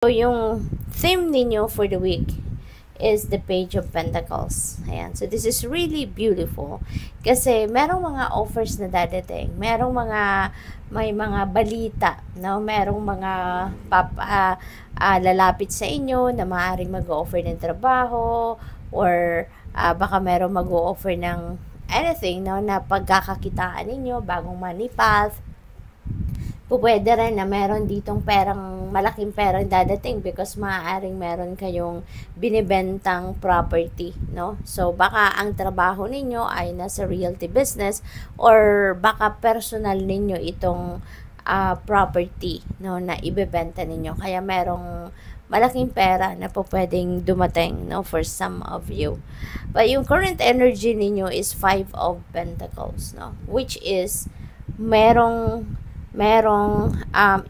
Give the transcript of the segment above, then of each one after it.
So, yung theme ninyo for the week is the Page of Pentacles. Ayan. So, this is really beautiful. Kasi, merong mga offers na dadating. May mga balita, no? Merong mga lalapit sa inyo na maaaring mag-offer ng trabaho or baka merong mag-offer ng anything, no? Na pagkakakitaan ninyo, bagong money path. Pwede rin na meron ditong malaking perang dadating because maaaring meron kayong binibentang property, no? So, baka ang trabaho ninyo ay nasa realty business or baka personal ninyo itong property, no, na ibebenta ninyo. Kaya merong malaking pera na pwedeng dumating, no, for some of you. But yung current energy ninyo is 5 of Pentacles, no, which is merong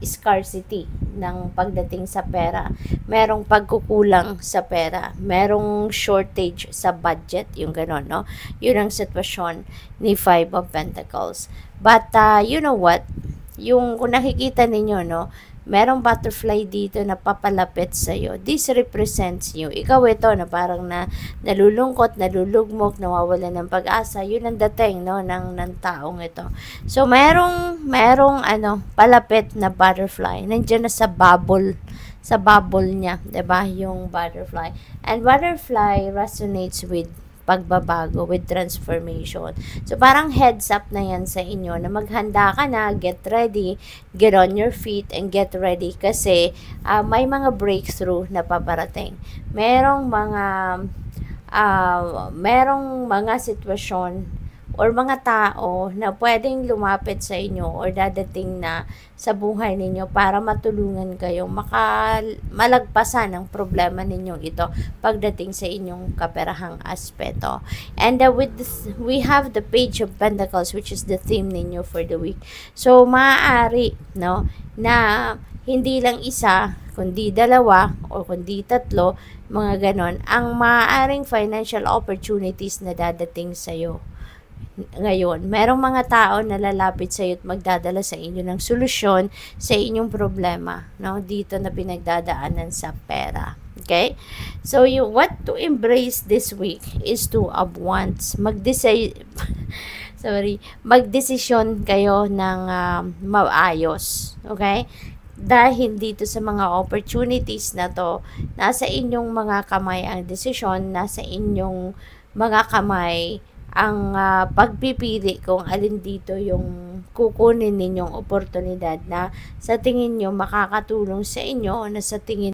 scarcity ng pagdating sa pera. Merong pagkukulang sa pera. Merong shortage sa budget, yung gano'n, no? Yun ang sitwasyon ni 5 of Pentacles. But, you know what? Kung nakikita ninyo, no? Merong butterfly dito na papalapit sa'yo. This represents you. Ikaw ito na parang nalulungkot, nalulugmok, nawawala ng pag-asa. Yun ang dating, no, ng taong ito. So, merong palapit na butterfly. Nandiyan na sa bubble niya, 'di ba? Yung butterfly. And butterfly resonates with pagbabago, with transformation. So, parang heads up na yan sa inyo na maghanda ka na, get ready, get on your feet, and get ready kasi may mga breakthrough na paparating. Merong mga sitwasyon or mga tao na pwedeng lumapit sa inyo or dadating na sa buhay ninyo para matulungan kayo malagpasan ang problema ninyong ito pagdating sa inyong kaperahang aspeto. And with this, we have the Page of Pentacles, which is the theme ninyo for the week. So, maaari, no, na hindi lang isa, kundi dalawa, o kundi tatlo, mga ganon, ang maaaring financial opportunities na dadating sa'yo. Ngayon, merong mga tao na lalapit sa iyo at magdadala sa inyo ng solusyon sa inyong problema, no? Dito na pinagdadaanan sa pera. Okay? So, what to embrace this week is Two of Wands. Magdesisyon kayo ng maayos. Okay? Dahil dito sa mga opportunities na to, nasa inyong mga kamay ang desisyon, nasa inyong mga kamay ang pagpipili kung alin dito yung kukunin ninyong oportunidad na sa tingin nyo makakatulong sa inyo o na sa tingin